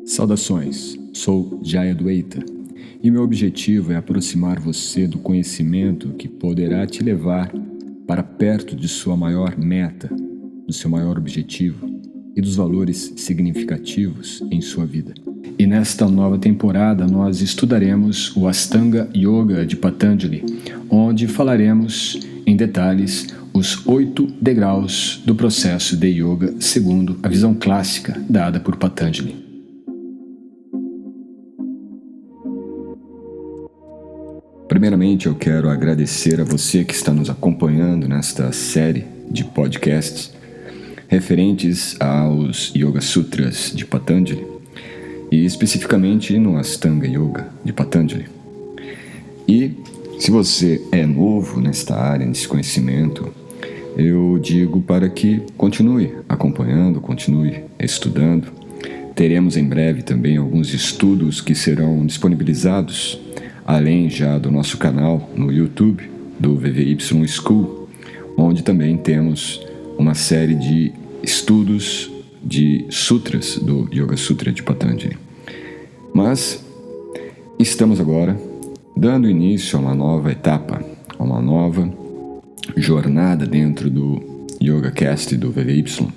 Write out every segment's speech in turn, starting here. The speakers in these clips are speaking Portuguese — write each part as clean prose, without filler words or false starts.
Saudações, sou Jaya Dwaita e meu objetivo é aproximar você do conhecimento que poderá te levar para perto de sua maior meta, do seu maior objetivo e dos valores significativos em sua vida. E nesta nova temporada nós estudaremos o Ashtanga Yoga de Patanjali, onde falaremos em detalhes os 8 degraus do processo de yoga segundo a visão clássica dada por Patanjali. Primeiramente, eu quero agradecer a você que está nos acompanhando nesta série de podcasts referentes aos Yoga Sutras de Patanjali e especificamente no Ashtanga Yoga de Patanjali. E se você é novo nesta área, nesse conhecimento, eu digo para que continue acompanhando, continue estudando. Teremos em breve também alguns estudos que serão disponibilizados além já do nosso canal no YouTube, do VVY School, onde também temos uma série de estudos de sutras do Yoga Sutra de Patanjali. Mas estamos agora dando início a uma nova etapa, a uma nova jornada dentro do YogaCast do VVY,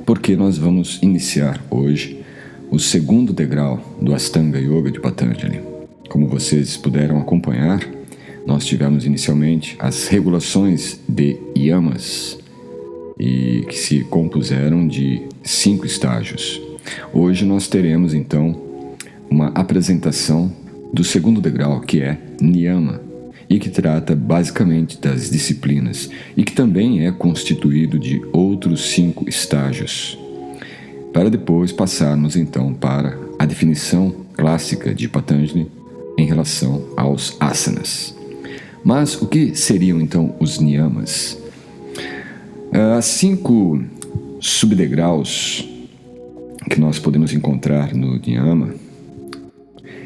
porque nós vamos iniciar hoje o segundo degrau do Ashtanga Yoga de Patanjali. Como vocês puderam acompanhar, nós tivemos inicialmente as regulações de yamas, e que se compuseram de 5 estágios. Hoje nós teremos então uma apresentação do segundo degrau, que é niyama, e que trata basicamente das disciplinas, e que também é constituído de outros 5 estágios, para depois passarmos então para a definição clássica de Patanjali em relação aos asanas. Mas o que seriam então os niyamas? As 5 subdegraus que nós podemos encontrar no niyama,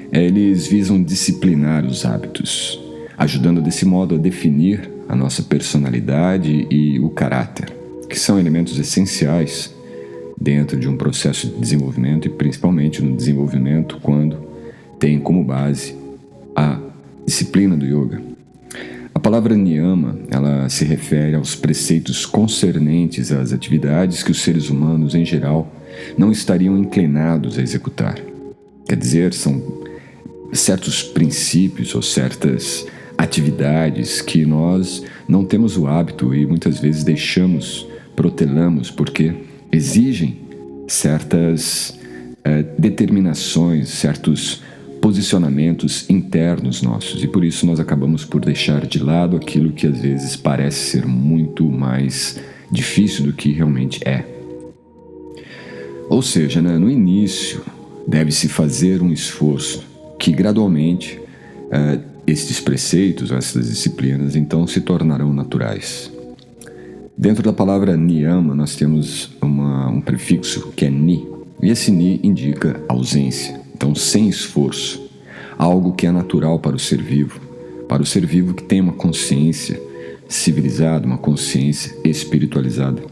eles visam disciplinar os hábitos, ajudando desse modo a definir a nossa personalidade e o caráter, que são elementos essenciais dentro de um processo de desenvolvimento e principalmente no desenvolvimento quando tem como base a disciplina do yoga. A palavra niyama, ela se refere aos preceitos concernentes às atividades que os seres humanos, em geral, não estariam inclinados a executar. Quer dizer, são certos princípios ou certas atividades que nós não temos o hábito e muitas vezes protelamos porque exigem certas determinações, certos posicionamentos internos nossos, e por isso nós acabamos por deixar de lado aquilo que às vezes parece ser muito mais difícil do que realmente é. Ou seja, no início deve-se fazer um esforço que gradualmente estes preceitos, essas disciplinas, então se tornarão naturais. Dentro da palavra niyama nós temos um prefixo que é ni, e esse ni indica ausência. Então, sem esforço, algo que é natural para o ser vivo que tem uma consciência civilizada, uma consciência espiritualizada.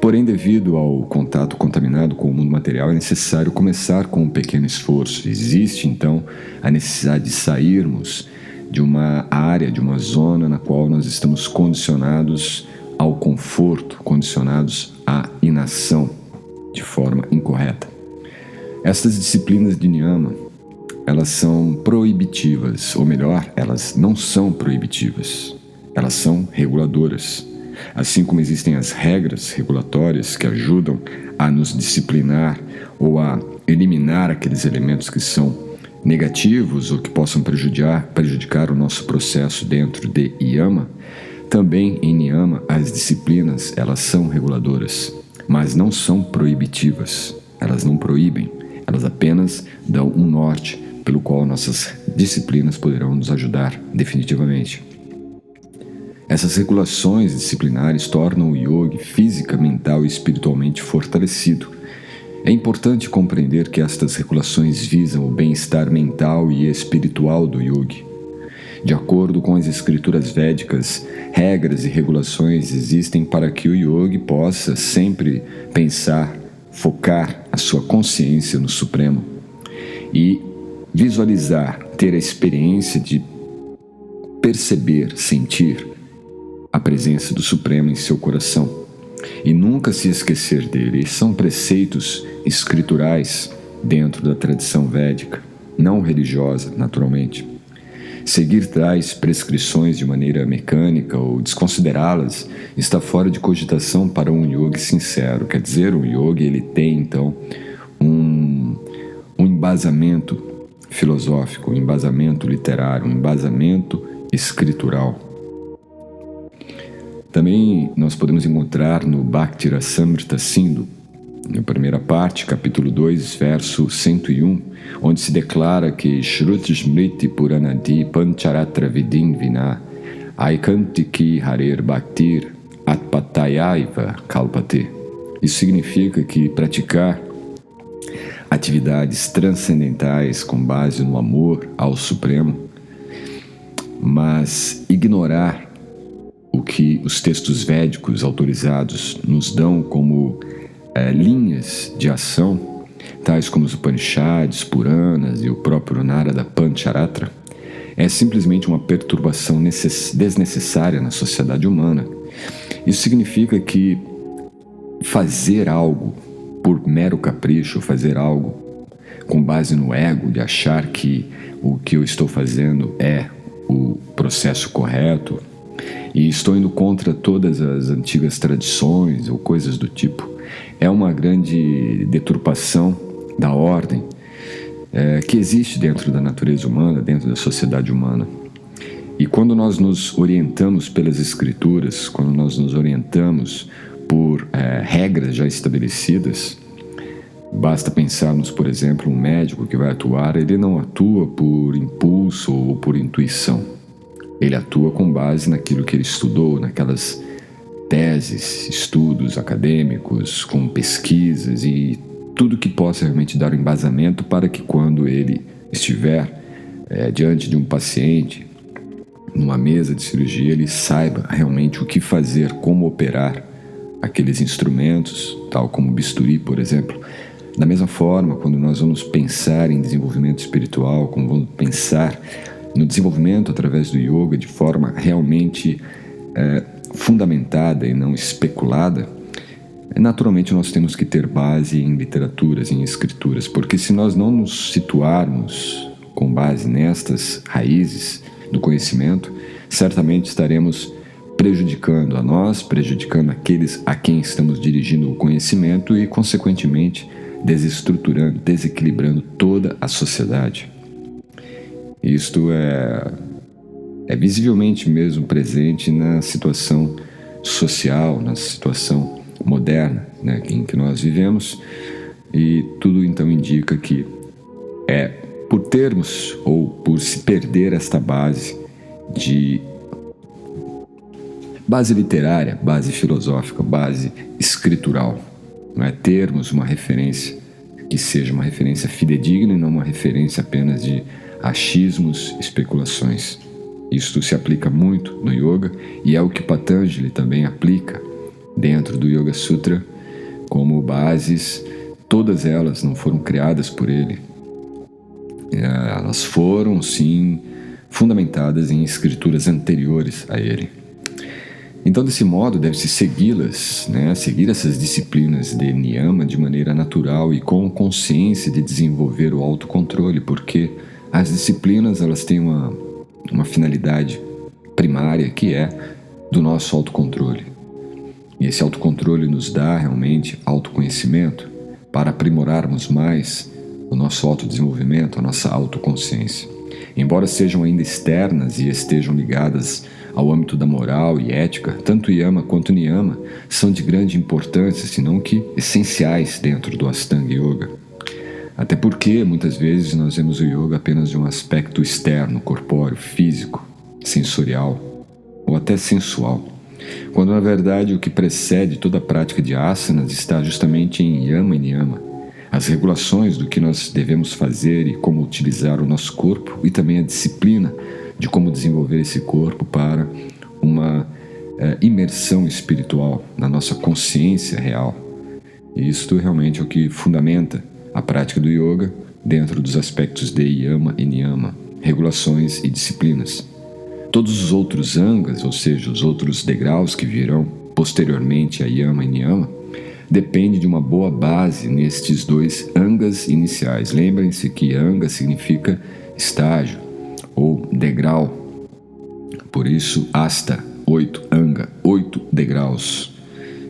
Porém, devido ao contato contaminado com o mundo material, é necessário começar com um pequeno esforço. Existe, então, a necessidade de sairmos de uma área, de uma zona na qual nós estamos condicionados ao conforto, condicionados à inação de forma incorreta. Essas disciplinas de niyama, elas são proibitivas, ou melhor, elas não são proibitivas, elas são reguladoras. Assim como existem as regras regulatórias que ajudam a nos disciplinar ou a eliminar aqueles elementos que são negativos ou que possam prejudicar o nosso processo dentro de yama, também em niyama as disciplinas, elas são reguladoras, mas não são proibitivas, elas não proíbem. Elas apenas dão um norte pelo qual nossas disciplinas poderão nos ajudar definitivamente. Essas regulações disciplinares tornam o yogi física, mental e espiritualmente fortalecido. É importante compreender que estas regulações visam o bem-estar mental e espiritual do yogi. De acordo com as escrituras védicas, regras e regulações existem para que o yogi possa sempre pensar, focar a sua consciência no Supremo, e visualizar, ter a experiência de perceber, sentir a presença do Supremo em seu coração e nunca se esquecer dele. São preceitos escriturais dentro da tradição védica, não religiosa, naturalmente. Seguir tais prescrições de maneira mecânica ou desconsiderá-las está fora de cogitação para um yogi sincero. Quer dizer, o yogi ele tem, então, um embasamento filosófico, um embasamento literário, um embasamento escritural. Também nós podemos encontrar no Bhakti Rasamrita Sindhu, na primeira parte, capítulo 2, verso 101, onde se declara que Shruti Smriti Puranadi Pancharatra Vidin Vina Aikantiki Harer Bhaktir Atpatayaiva Kalpate. Isso significa que praticar atividades transcendentais com base no amor ao Supremo, mas ignorar o que os textos védicos autorizados nos dão como linhas de ação, tais como os Upanishads, Puranas e o próprio Narada Pancharatra, é simplesmente uma perturbação desnecessária na sociedade humana. Isso significa que fazer algo por mero capricho, fazer algo com base no ego, de achar que o que eu estou fazendo é o processo correto e estou indo contra todas as antigas tradições ou coisas do tipo, é uma grande deturpação da ordem que existe dentro da natureza humana, dentro da sociedade humana. E quando nós nos orientamos pelas escrituras, quando nós nos orientamos por regras já estabelecidas, basta pensarmos, por exemplo, um médico que vai atuar, ele não atua por impulso ou por intuição. Ele atua com base naquilo que ele estudou, naquelas teses, estudos acadêmicos, com pesquisas e tudo que possa realmente dar um embasamento para que quando ele estiver diante de um paciente, numa mesa de cirurgia, ele saiba realmente o que fazer, como operar aqueles instrumentos, tal como o bisturi, por exemplo. Da mesma forma, quando nós vamos pensar em desenvolvimento espiritual, como vamos pensar no desenvolvimento através do yoga de forma realmente fundamentada e não especulada, naturalmente nós temos que ter base em literaturas, em escrituras, porque se nós não nos situarmos com base nestas raízes do conhecimento, certamente estaremos prejudicando a nós, prejudicando aqueles a quem estamos dirigindo o conhecimento e, consequentemente, desestruturando, desequilibrando toda a sociedade. Isto é visivelmente mesmo presente na situação social, na situação moderna, né, em que nós vivemos, e tudo então indica que por termos ou por se perder esta base literária, base filosófica, base escritural, não é? Termos uma referência que seja uma referência fidedigna e não uma referência apenas de achismos, especulações. Isto se aplica muito no yoga e é o que Patanjali também aplica dentro do Yoga Sutra como bases. Todas elas não foram criadas por ele. Elas foram, sim, fundamentadas em escrituras anteriores a ele. Então, desse modo, deve-se segui-las, né? Seguir essas disciplinas de niyama de maneira natural e com consciência de desenvolver o autocontrole, porque as disciplinas elas têm uma finalidade primária que é do nosso autocontrole. E esse autocontrole nos dá realmente autoconhecimento para aprimorarmos mais o nosso autodesenvolvimento, a nossa autoconsciência. Embora sejam ainda externas e estejam ligadas ao âmbito da moral e ética, tanto yama quanto niyama são de grande importância, se não que essenciais dentro do Ashtanga Yoga. Até porque, muitas vezes, nós vemos o yoga apenas de um aspecto externo, corpóreo, físico, sensorial ou até sensual, quando, na verdade, o que precede toda a prática de asanas está justamente em yama e niyama, as regulações do que nós devemos fazer e como utilizar o nosso corpo e também a disciplina de como desenvolver esse corpo para uma imersão espiritual na nossa consciência real. E isto realmente é o que fundamenta a prática do yoga dentro dos aspectos de Yama e Niyama, regulações e disciplinas. Todos os outros angas, ou seja, os outros degraus que virão posteriormente a Yama e Niyama, depende de uma boa base nestes dois angas iniciais. Lembrem-se que anga significa estágio ou degrau. Por isso, asta, 8, anga, 8 degraus,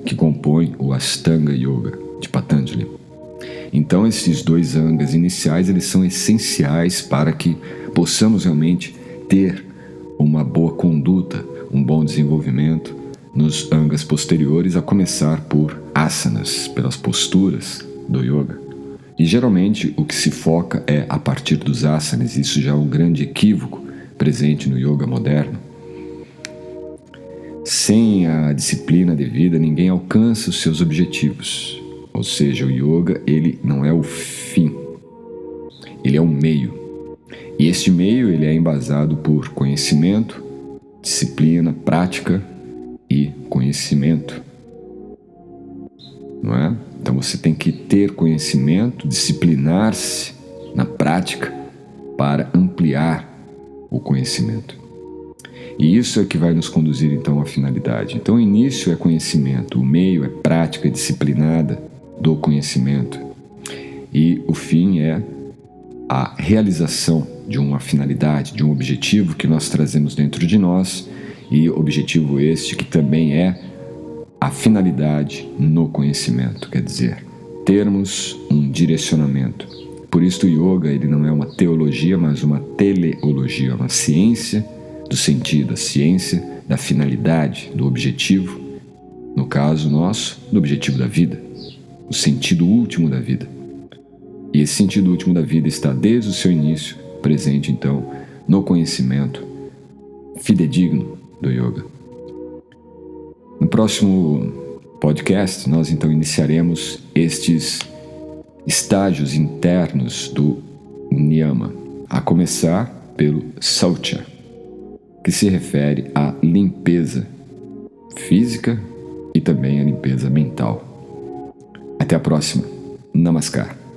que compõem o Ashtanga Yoga de Patanjali. Então, esses dois angas iniciais, eles são essenciais para que possamos realmente ter uma boa conduta, um bom desenvolvimento nos angas posteriores, a começar por asanas, pelas posturas do yoga. E geralmente o que se foca é a partir dos asanas. Isso já é um grande equívoco presente no yoga moderno. Sem a disciplina devida, ninguém alcança os seus objetivos. Ou seja, o yoga, ele não é o fim, ele é um meio. E este meio, ele é embasado por conhecimento, disciplina, prática e conhecimento. Não é? Então você tem que ter conhecimento, disciplinar-se na prática para ampliar o conhecimento. E isso é que vai nos conduzir então à finalidade. Então o início é conhecimento, o meio é prática disciplinada do conhecimento e o fim é a realização de uma finalidade, de um objetivo que nós trazemos dentro de nós, e objetivo este que também é a finalidade no conhecimento, quer dizer, termos um direcionamento. Por isso o yoga, ele não é uma teologia, mas uma teleologia, uma ciência do sentido, a ciência da finalidade, do objetivo, no caso nosso, do objetivo da vida, o sentido último da vida. E esse sentido último da vida está desde o seu início, presente então no conhecimento fidedigno do yoga. No próximo podcast, nós então iniciaremos estes estágios internos do Niyama, a começar pelo Saucha, que se refere à limpeza física e também à limpeza mental. Até a próxima. Namaskar.